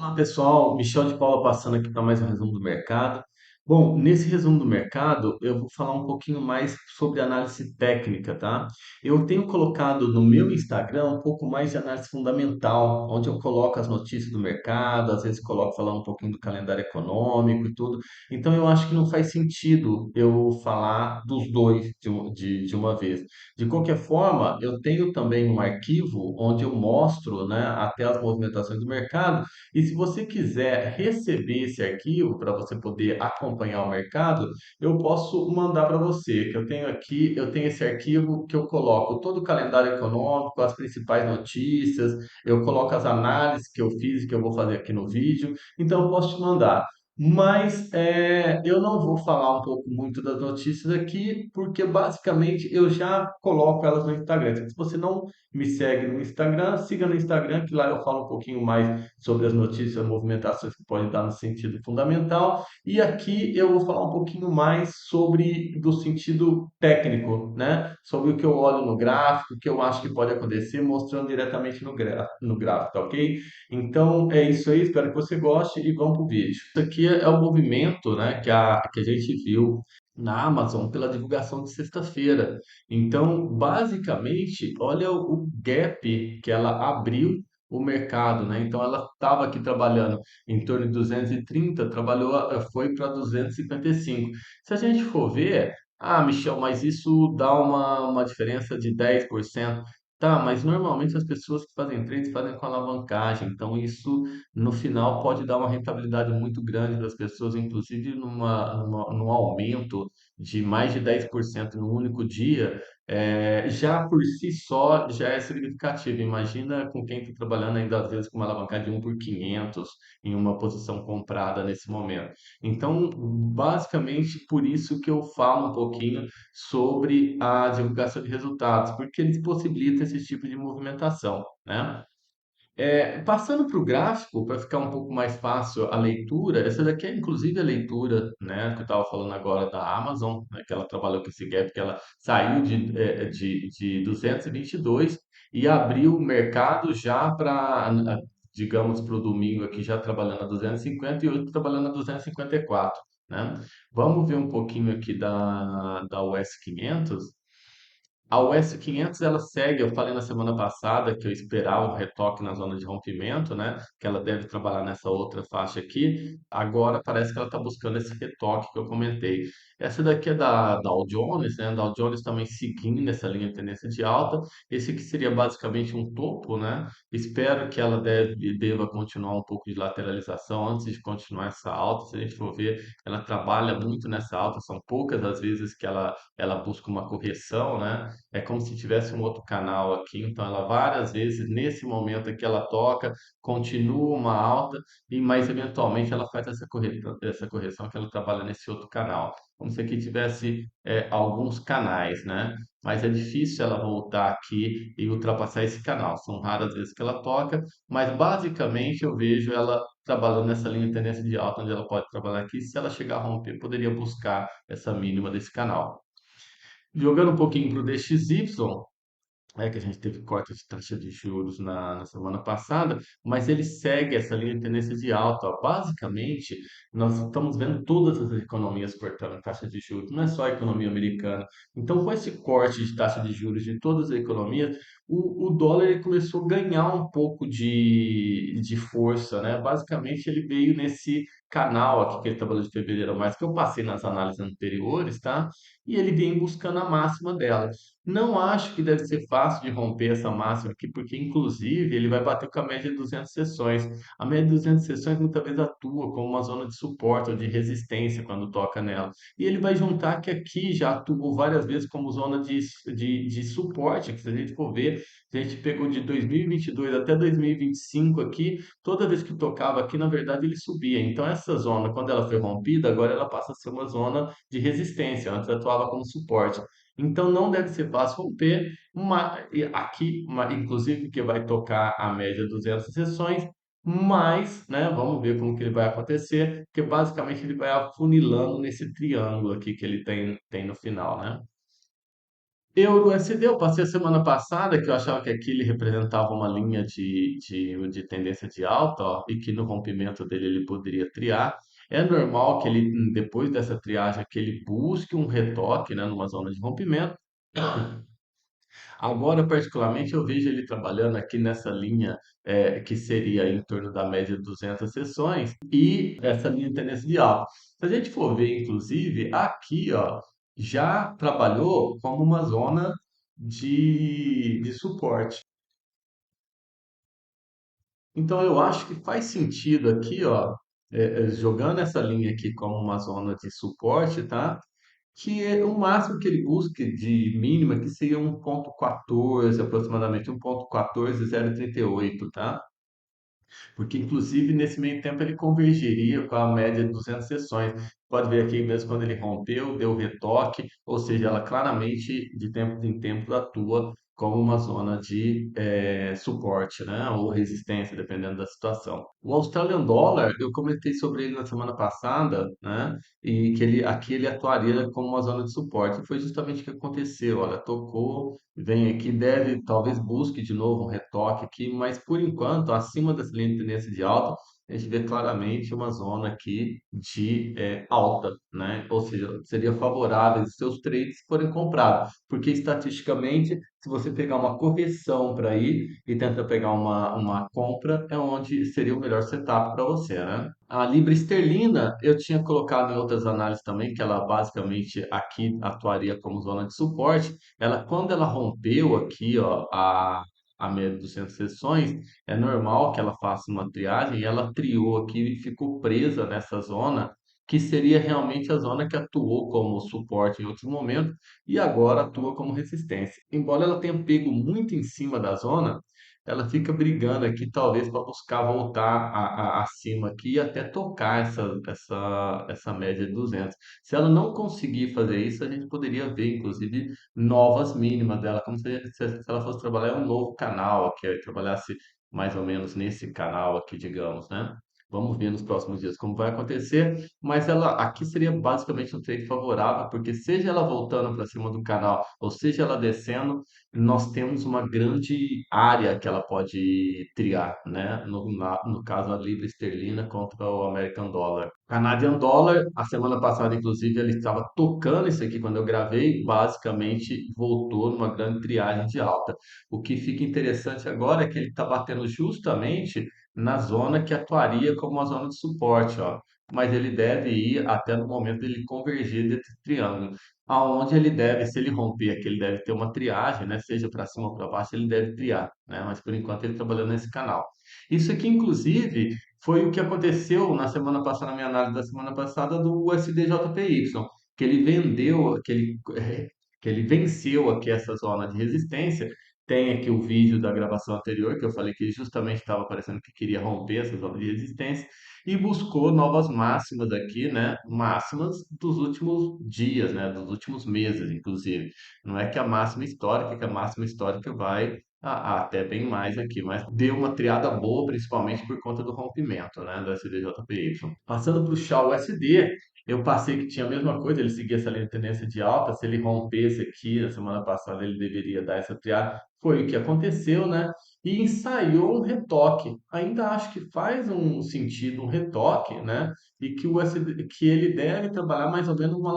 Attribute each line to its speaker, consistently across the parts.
Speaker 1: Olá pessoal, Michel de Paula passando aqui para mais um resumo do mercado. Bom, nesse resumo do mercado eu vou falar um pouquinho mais sobre análise técnica, tá? Eu tenho colocado no meu Instagram um pouco mais de análise fundamental, onde eu coloco as notícias do mercado, às vezes coloco falando um pouquinho do calendário econômico e tudo. Então eu acho que não faz sentido eu falar dos dois de uma vez. De qualquer forma, eu tenho também um arquivo onde eu mostro, né, até as movimentações do mercado. E se você quiser receber esse arquivo para você poder acompanhar o mercado, eu posso mandar para você, que eu tenho aqui, eu tenho esse arquivo que eu coloco todo o calendário econômico, as principais notícias, eu coloco as análises que eu fiz e que eu vou fazer aqui no vídeo, então eu posso te mandar. Mas eu não vou falar um pouco muito das notícias aqui, porque basicamente eu já coloco elas no Instagram. Se você não me segue no Instagram, siga no Instagram, que lá eu falo um pouquinho mais sobre as notícias, movimentações que podem dar no sentido fundamental. E aqui eu vou falar um pouquinho mais sobre do sentido técnico, né? Sobre o que eu olho no gráfico, o que eu acho que pode acontecer, mostrando diretamente no gráfico, tá ok? Então é isso aí, espero que você goste e vamos pro vídeo. Isso aqui é o movimento, né, que a gente viu na Amazon pela divulgação de sexta-feira. Então, basicamente, olha o gap que ela abriu o mercado, né? Então, ela estava aqui trabalhando em torno de 230, trabalhou, foi para 255. Se a gente for ver, Michel, mas isso dá uma diferença de 10%. Tá, mas normalmente as pessoas que fazem trades fazem com alavancagem, então isso no final pode dar uma rentabilidade muito grande para as pessoas, inclusive num aumento de mais de 10% no único dia, já por si só já é significativo. Imagina com quem está trabalhando ainda às vezes com uma alavancagem de 1 por 500 em uma posição comprada nesse momento. Então, basicamente por isso que eu falo um pouquinho sobre a divulgação de resultados, porque eles possibilitam esse tipo de movimentação, né? Passando para o gráfico, para ficar um pouco mais fácil a leitura, essa daqui é inclusive a leitura, né, que eu estava falando agora da Amazon, né, que ela trabalhou com esse gap, que ela saiu de 222 e abriu o mercado já para, digamos, para o domingo aqui, já trabalhando a 250 e hoje trabalhando a 254, né? Vamos ver um pouquinho aqui da US 500. A US 500 ela segue, eu falei na semana passada que eu esperava um retoque na zona de rompimento, né? Que ela deve trabalhar nessa outra faixa aqui. Agora parece que ela está buscando esse retoque que eu comentei. Essa daqui é da Dow Jones, né? Dow Jones também seguindo essa linha de tendência de alta. Esse aqui seria basicamente um topo, né? Espero que ela deva continuar um pouco de lateralização antes de continuar essa alta. Se a gente for ver, ela trabalha muito nessa alta. São poucas as vezes que ela busca uma correção, né? É como se tivesse um outro canal aqui, então ela várias vezes nesse momento que ela toca, continua uma alta e mais eventualmente ela faz essa correção que ela trabalha nesse outro canal, como se aqui tivesse alguns canais, né? Mas é difícil ela voltar aqui e ultrapassar esse canal. São raras vezes que ela toca, mas basicamente eu vejo ela trabalhando nessa linha de tendência de alta, onde ela pode trabalhar aqui. Se ela chegar a romper, poderia buscar essa mínima desse canal. Jogando um pouquinho para o DXY, que a gente teve corte de taxa de juros na semana passada, mas ele segue essa linha de tendência de alta. Ó. Basicamente, nós estamos vendo todas as economias cortando taxa de juros, não é só a economia americana. Então, com esse corte de taxa de juros de todas as economias, o dólar ele começou a ganhar um pouco de força, né? Basicamente, ele veio nesse canal aqui que ele trabalhou de fevereiro a mais, que eu passei nas análises anteriores, tá? E ele vem buscando a máxima dela. Não acho que deve ser fácil de romper essa máxima aqui, porque inclusive ele vai bater com a média de 200 sessões. A média de 200 sessões muitas vezes atua como uma zona de suporte ou de resistência quando toca nela. E ele vai juntar que aqui já atuou várias vezes como zona de suporte, que se a gente for ver, se a gente pegou de 2022 até 2025 aqui, toda vez que tocava aqui, na verdade ele subia. Então essa zona, quando ela foi rompida, agora ela passa a ser uma zona de resistência, antes atuava como suporte. Então não deve ser fácil romper, e aqui, inclusive, que vai tocar a média 200 sessões, mas, né, vamos ver como que ele vai acontecer, porque basicamente ele vai afunilando nesse triângulo aqui que ele tem no final, né? Euro USD, eu passei a semana passada que eu achava que aqui ele representava uma linha de tendência de alta, ó, e que no rompimento dele ele poderia triar. É normal que ele, depois dessa triagem, que ele busque um retoque, né, numa zona de rompimento. Agora, particularmente, eu vejo ele trabalhando aqui nessa linha que seria em torno da média de 200 sessões e essa linha de tendência de alta. Se a gente for ver, inclusive, aqui, ó, já trabalhou como uma zona de suporte. Então, eu acho que faz sentido aqui, ó, jogando essa linha aqui como uma zona de suporte, tá? Que é o máximo que ele busca de mínima, que seria 1,14 aproximadamente, 1,14038, tá? Porque, inclusive, nesse meio tempo ele convergeria com a média de 200 sessões. Pode ver aqui mesmo quando ele rompeu, deu retoque, ou seja, ela claramente, de tempo em tempo, atua como uma zona de suporte, né? Ou resistência, dependendo da situação. O Australian Dollar, eu comentei sobre ele na semana passada, né? E que ele, aqui ele atuaria como uma zona de suporte. E foi justamente o que aconteceu. Olha, tocou, vem aqui, deve, talvez busque de novo um retoque aqui, mas por enquanto, acima dessa linha de tendência de alta, a gente vê claramente uma zona aqui de alta, né? Ou seja, seria favorável os seus trades forem comprados, porque estatisticamente, se você pegar uma correção para ir e tentar pegar uma compra, é onde seria o melhor setup para você, né? A libra esterlina, eu tinha colocado em outras análises também, que ela basicamente aqui atuaria como zona de suporte. Ela, quando ela rompeu aqui, ó, a média de 200 sessões, é normal que ela faça uma triagem e ela triou aqui e ficou presa nessa zona, que seria realmente a zona que atuou como suporte em outros momentos e agora atua como resistência. Embora ela tenha pego muito em cima da zona, ela fica brigando aqui, talvez para buscar voltar acima aqui e até tocar essa média de 200. Se ela não conseguir fazer isso, a gente poderia ver, inclusive, novas mínimas dela, como se ela fosse trabalhar em um novo canal aqui, trabalhasse mais ou menos nesse canal aqui, digamos, né? Vamos ver nos próximos dias como vai acontecer, mas ela aqui seria basicamente um trade favorável, porque seja ela voltando para cima do canal, ou seja ela descendo, nós temos uma grande área que ela pode triar, né? No caso, a libra esterlina contra o American Dollar. Canadian Dollar, a semana passada, inclusive, ele estava tocando isso aqui quando eu gravei, basicamente voltou numa grande triagem de alta. O que fica interessante agora é que ele está batendo justamente na zona que atuaria como uma zona de suporte, ó. Mas ele deve ir até no momento dele convergir desse triângulo. Aonde ele deve, se ele romper aqui, ele deve ter uma triagem, né? Seja para cima ou para baixo, ele deve triar, né? Mas por enquanto ele trabalhando nesse canal. Isso aqui, inclusive, foi o que aconteceu na semana passada, na minha análise da semana passada, do USDJPY, que ele vendeu, que ele venceu aqui essa zona de resistência. Tem aqui o vídeo da gravação anterior, que eu falei que justamente estava parecendo que queria romper essa zona de resistência e buscou novas máximas aqui, né? Máximas dos últimos dias, né? Dos últimos meses, inclusive. Não é que a máxima histórica, que a máxima histórica vai até bem mais aqui, mas deu uma triada boa, principalmente por conta do rompimento, né? Do SDJPY. Passando para o Shaw USD, eu passei que tinha a mesma coisa, ele seguia essa linha de tendência de alta, se ele rompesse aqui na semana passada, ele deveria dar essa triada. Foi o que aconteceu, né? E ensaiou um retoque. Ainda acho que faz um sentido um retoque, né? E que o SD, que ele deve trabalhar mais ou menos uma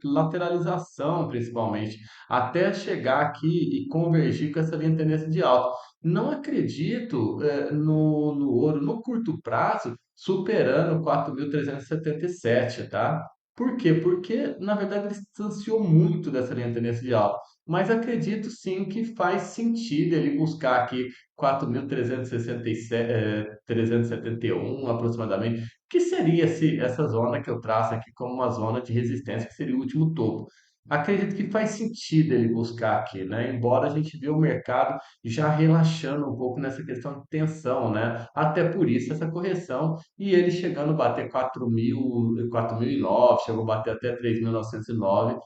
Speaker 1: lateralização, principalmente, até chegar aqui e convergir com essa linha de tendência de alta. Não acredito no ouro no curto prazo superando 4.377, tá? Por quê? Porque, na verdade, ele distanciou muito dessa linha de tendência de alta. Mas acredito sim que faz sentido ele buscar aqui 4.367, 371 aproximadamente, que seria essa zona que eu traço aqui como uma zona de resistência, que seria o último topo. Acredito que faz sentido ele buscar aqui, né? Embora a gente vê o mercado já relaxando um pouco nessa questão de tensão, né? Até por isso essa correção e ele chegando a bater 4.000, 4.009, chegou a bater até 3.909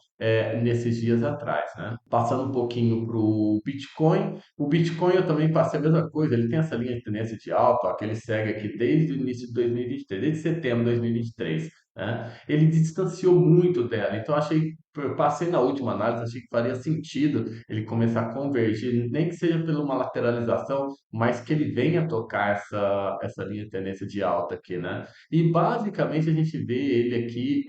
Speaker 1: nesses dias atrás, né? Passando um pouquinho para o Bitcoin eu também passei a mesma coisa, ele tem essa linha de tendência de alta, ó, que ele segue aqui desde o início de 2023, desde setembro de 2023. né? Ele distanciou muito dela. Então, eu passei na última análise, achei que faria sentido ele começar a convergir, nem que seja por uma lateralização, mas que ele venha tocar essa linha de tendência de alta aqui, né? E basicamente a gente vê ele aqui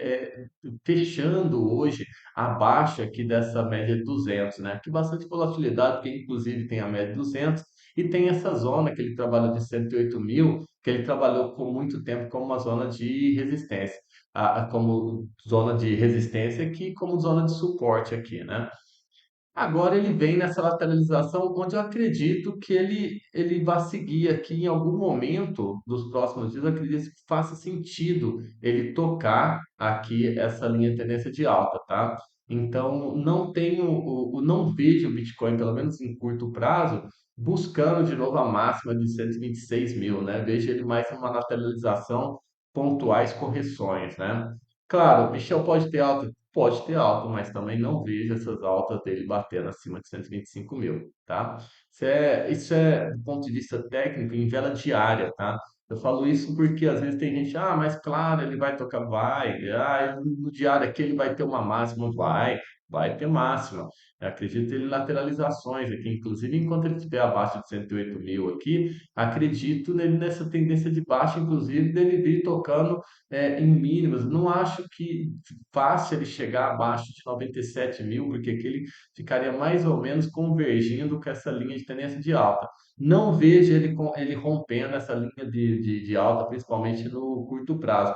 Speaker 1: fechando hoje abaixo aqui dessa média de 200, né? Que bastante volatilidade, porque inclusive tem a média de 200 e tem essa zona que ele trabalha de 108 mil, que ele trabalhou por muito tempo como uma zona de resistência como zona de resistência aqui, como zona de suporte aqui, né? Agora ele vem nessa lateralização onde eu acredito que ele vai seguir aqui em algum momento dos próximos dias. Eu acredito que faça sentido ele tocar aqui essa linha de tendência de alta, tá? Então não tenho, não vejo o Bitcoin, pelo menos em curto prazo, buscando de novo a máxima de 126 mil, né? Vejo ele mais uma lateralização, pontuais correções, né? Claro, Michel pode ter alta. Pode ter alta, mas também não vejo essas altas dele batendo acima de 125 mil, tá? Isso é do ponto de vista técnico em vela diária, tá? Eu falo isso porque às vezes tem gente, mas claro, ele vai tocar, vai, no diário aqui ele vai ter uma máxima, vai ter máxima. Eu acredito em lateralizações aqui, inclusive enquanto ele estiver abaixo de 108 mil aqui, acredito nele nessa tendência de baixa, inclusive dele vir tocando em mínimas. Não acho que fácil ele chegar abaixo de 97 mil, porque aqui ele ficaria mais ou menos convergindo com essa linha de tendência de alta. Não vejo ele rompendo essa linha de alta, principalmente no curto prazo.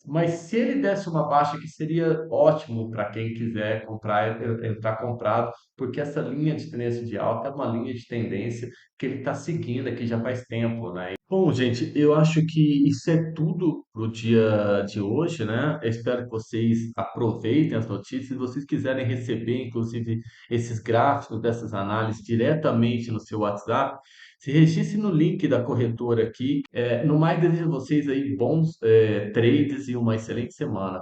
Speaker 1: Mas se ele desse uma baixa, que seria ótimo para quem quiser comprar, entrar comprado, porque essa linha de tendência de alta é uma linha de tendência que ele está seguindo aqui já faz tempo, né? Bom, gente, eu acho que isso é tudo para o dia de hoje, né? Eu espero que vocês aproveitem as notícias. Se vocês quiserem receber, inclusive, esses gráficos dessas análises diretamente no seu WhatsApp, se registre no link da corretora aqui. No mais, desejo a vocês aí bons trades e uma excelente semana.